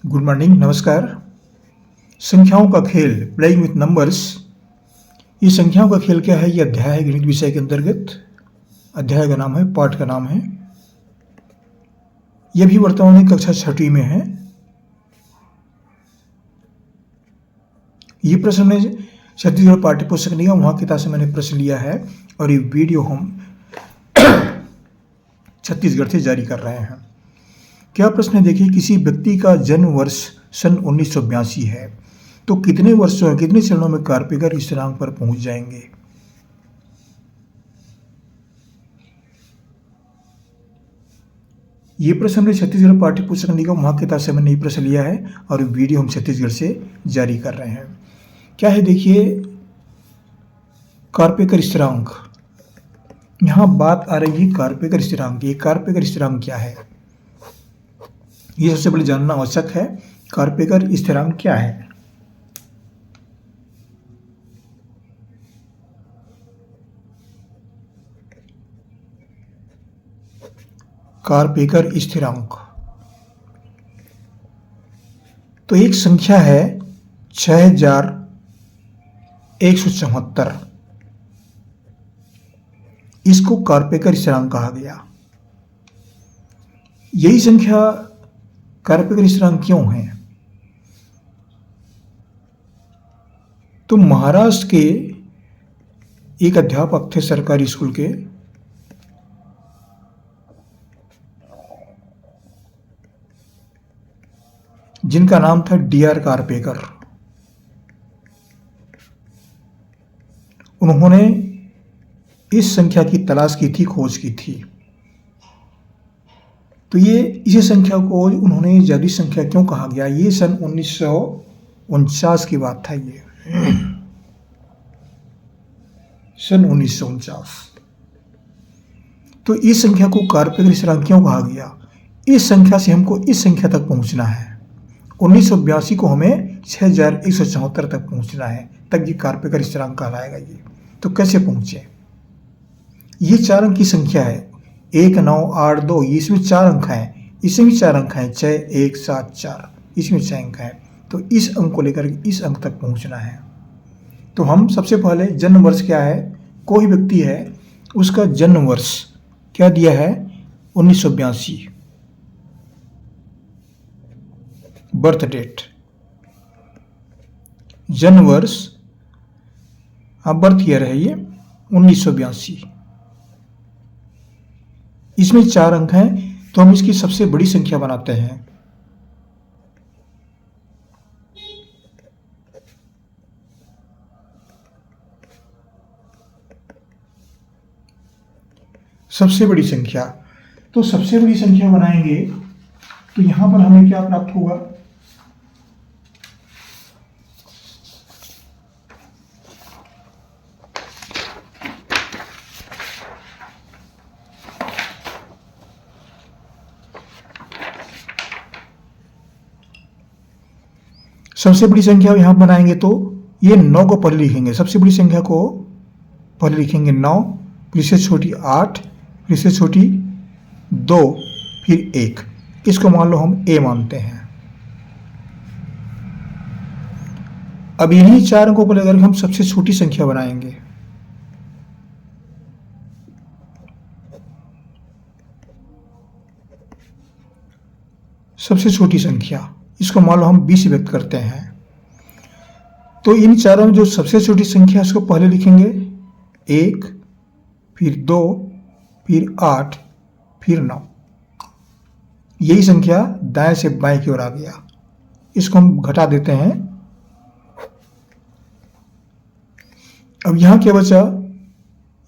Good morning, नमस्कार। संख्याओं का खेल, प्लेइंग विथ नंबर्स। ये संख्याओं का खेल क्या है? ये अध्याय है गणित विषय के अंतर्गत। अध्याय का नाम है, पाठ का नाम है। यह भी वर्तमान में कक्षा 6वीं में है। ये प्रश्न में छत्तीसगढ़ पाठ्य पुस्तक निगम वहाँ किताब से मैंने प्रश्न लिया है और ये वीडियो हम छत्तीसगढ़ से जारी कर रहे हैं। क्या प्रश्न है? देखिए, किसी व्यक्ति का जन्म वर्ष सन 1982 है तो कितने वर्षों कितने चरणों में कारपेकर स्थिरांक पर पहुंच जाएंगे? ये प्रश्न हमने छत्तीसगढ़ पाठ्य पुस्तक निगम वहाँ किताब से मैंने ये प्रश्न लिया है और वीडियो हम छत्तीसगढ़ से जारी कर रहे हैं। क्या है? देखिए, कारपेकर स्थिरांक। यहाँ बात आ रही है कारपेकर स्थिरांक की। कारपेकर स्थिरांक क्या है, ये सबसे पहले जानना आवश्यक है। कारपेकर स्थिरांक क्या है? कारपेकर स्थिरांक तो एक संख्या है 6174। इसको कारपेकर स्थिरांक कहा गया। यही संख्या कारपेकर स्थिरांक क्यों है? तो महाराष्ट्र के एक अध्यापक थे सरकारी स्कूल के, जिनका नाम था D.R. कारपेकर। उन्होंने इस संख्या की तलाश की थी, खोज की थी। तो ये इसी संख्या को उन्होंने जादुई संख्या क्यों कहा गया? ये सन 1949 की बात था। ये सन 1949। तो इस संख्या को कारपेकर स्थिरांक क्यों कहा गया? इस संख्या से हमको इस संख्या तक पहुंचना है। 1982 को हमें 6174 तक पहुंचना है, तब ये कारपेकर स्थिरांक कहलाएगा। ये तो कैसे पहुंचे? ये 4 अंक की संख्या है, 1 9 8 2। इसमें 4 अंक हैं, इसमें भी 4 अंक हैं, 6 1 7 4। इसमें 6 अंक हैं। तो इस अंक को लेकर इस अंक तक पहुंचना है। तो हम सबसे पहले जन्म वर्ष क्या है, कोई व्यक्ति है उसका जन्म वर्ष क्या दिया है? 1982 बर्थ डेट, जन्म वर्ष, बर्थ ईयर है ये 1982। इसमें 4 अंक हैं तो हम इसकी सबसे बड़ी संख्या बनाते हैं। सबसे बड़ी संख्या, तो सबसे बड़ी संख्या बनाएंगे तो यहां पर हमें क्या प्राप्त होगा? सबसे बड़ी संख्या यहां बनाएंगे तो ये 9 को पहले लिखेंगे। सबसे बड़ी संख्या को पहले लिखेंगे 9, फिर से छोटी 8, फिर से छोटी 2, फिर 1। इसको मान लो हम A मानते हैं। अब इन्हीं 4 अंकों को लेकर हम सबसे छोटी संख्या बनाएंगे। सबसे छोटी संख्या, इसको मान लो हम 20 व्यक्त करते हैं। तो इन चारों में जो सबसे छोटी संख्या है उसको पहले लिखेंगे 1, फिर 2, फिर 8, फिर 9। यही संख्या दाएं से बाएं की ओर आ गया। इसको हम घटा देते हैं। अब यहां क्या बचा?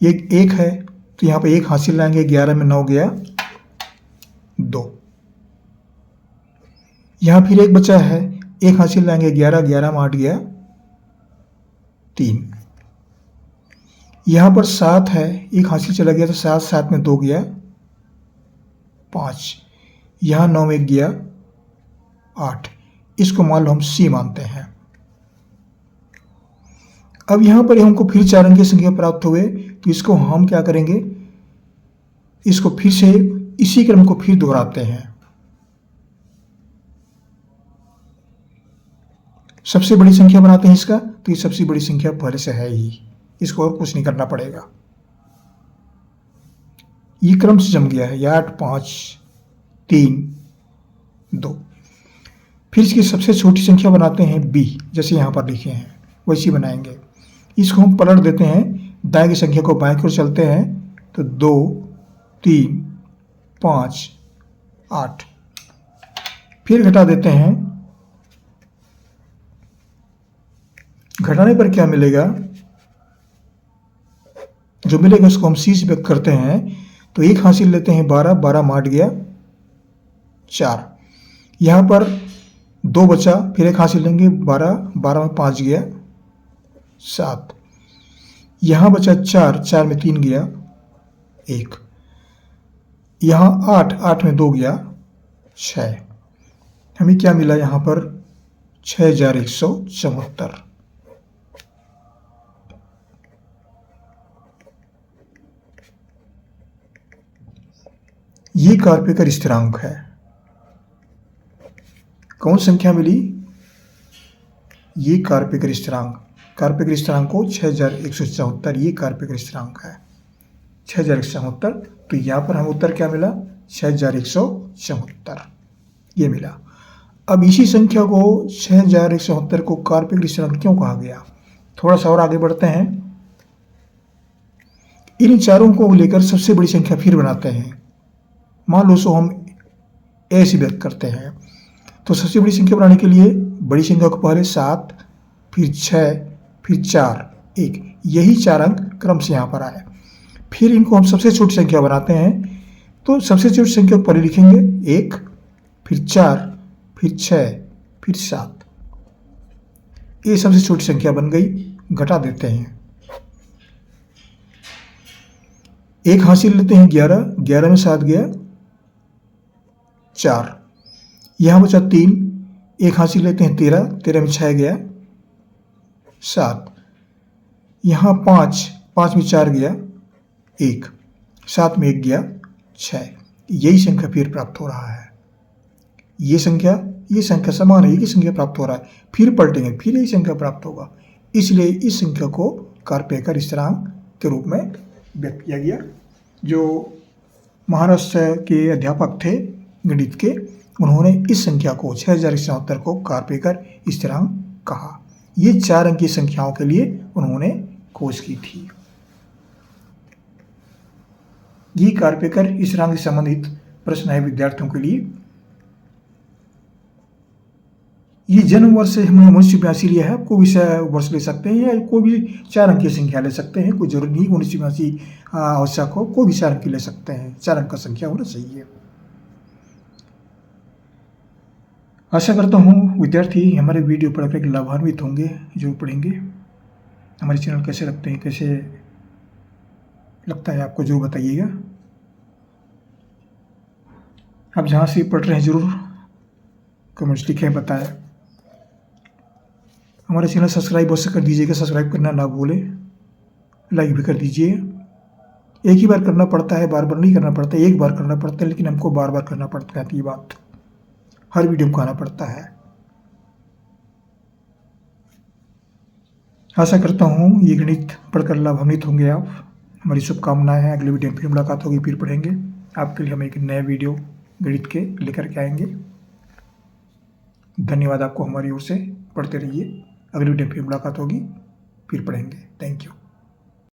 ये 1 है तो यहां पे 1 हासिल लाएंगे। 11 में 9 गया 2। यहां फिर 1 बचा है, 1 हासिल लाएंगे। 11 11 में 8 गया 3। यहां पर 7 है, 1 हासिल चला गया तो 7 7 में 2 गया 5। यहां 9 में 1 गया 8। इसको मान लो हम C मानते हैं। अब यहां पर हमको फिर 4 अंक की संख्या प्राप्त हुए तो इसको हम क्या करेंगे? इसको फिर से इसी क्रम को फिर दोहराते हैं। सबसे बड़ी संख्या बनाते हैं इसका, तो ये सबसे बड़ी संख्या पहले से है ही, इसको और कुछ नहीं करना पड़ेगा। ये क्रम से जम गया है, 8 5 3 2। फिर इसकी सबसे छोटी संख्या बनाते हैं b, जैसे यहाँ पर लिखे हैं वैसी बनाएंगे। इसको हम पलट देते हैं, दाएं की संख्या को बाएं की ओर चलते हैं, तो 2 3 5 8। फिर घटा देते हैं, घटाने पर क्या मिलेगा, जो मिलेगा उसको हम c से व्यक्त करते हैं, तो 1 हासिल लेते हैं 12, 12 माट गया 4, यहाँ पर 2 बचा, फिर 1 हासिल लेंगे 12, 12 में 5 गया 7, यहाँ बचा 4, 4 में 3 गया 1, यहाँ 8, 8 में 2 गया 6। हमें क्या मिला यहाँ पर, 6174। ये कार्पेकर स्थिरांक है। कौन संख्या मिली, ये कार्पेकर स्थिरांक, कार्पेकर स्थिरांक को 6174, ये कार्पेकर स्थिरांक है 6174। तो यहाँ पर हमें उत्तर क्या मिला, 6174 ये मिला। अब इसी संख्या को 6174 को कार्पेकर स्थिरांक क्यों कहा गया, थोड़ा सा और आगे बढ़ते हैं। इन चारों को लेकर सबसे बड़ी संख्या फिर बनाते हैं, मान लो सो हम ए से व्यक्त करते हैं, तो सबसे बड़ी संख्या बनाने के लिए बड़ी संख्या को पहले 7, फिर 6, फिर 4 1, यही 4 अंक क्रम से यहाँ पर आए। फिर इनको हम सबसे छोटी संख्या बनाते हैं, तो सबसे छोटी संख्या को पहले लिखेंगे 1, फिर 4, फिर 6, फिर 7। ये सबसे छोटी संख्या बन गई। घटा देते हैं, 1 हासिल लेते हैं 11, 11 में 7 गया 4, यहाँ बचा 3, 1 हासिल लेते हैं 13, 13 में 6 गया 7, यहाँ 5, 5 में 4 गया 1, 7 में 1 गया 6। यही संख्या फिर प्राप्त हो रहा है, ये संख्या समान है, एक ही संख्या प्राप्त हो रहा है, फिर पलटेंगे फिर यही संख्या प्राप्त होगा। इसलिए इस संख्या को कार्पेकर स्थिरांक के रूप में व्यक्त किया गया। जो महाराष्ट्र के अध्यापक थे गणित के, उन्होंने इस संख्या को 6174 को कार्पेकर स्थिरांक कहा। ये 4 अंकीय संख्याओं के लिए उन्होंने खोज की थी। ये कार्पेकर स्थिरांक से संबंधित प्रश्न है विद्यार्थियों के लिए। ये जन्म वर्ष हमने 1982 लिया है, कोई भी वर्ष ले सकते हैं या कोई भी 4 अंकीय संख्या ले सकते हैं, कोई जरूरी नहीं 1982 आवश्यक हो, कोई भी 4 अंक ले सकते हैं, 4 अंक का संख्या होना चाहिए। आशा करता हूँ विद्यार्थी हमारे वीडियो पढ़कर लाभान्वित होंगे, जरूर पढ़ेंगे। हमारे चैनल कैसे लगते हैं, कैसे लगता है आपको जरूर बताइएगा। आप जहाँ से पढ़ रहे हैं जरूर कमेंट्स लिखें, बताएं। हमारे चैनल सब्सक्राइब अवश्य कर दीजिएगा, सब्सक्राइब करना ना भूलें, लाइक भी कर दीजिए। एक ही बार करना पड़ता है, बार बार नहीं करना पड़ता, एक बार करना पड़ता है, लेकिन हमको बार बार करना पड़ता है, तो ये बात हर वीडियो में कहना पड़ता है। आशा करता हूँ ये गणित पढ़कर लाभान्वित होंगे आप। हमारी शुभकामनाएं हैं, अगले वीडियो में फिर मुलाकात होगी, फिर पढ़ेंगे। आपके लिए हम एक नया वीडियो गणित के लेकर के आएंगे। धन्यवाद आपको हमारी ओर से, पढ़ते रहिए। अगली वीडियो में फिर मुलाकात होगी, फिर पढ़ेंगे। Thank you.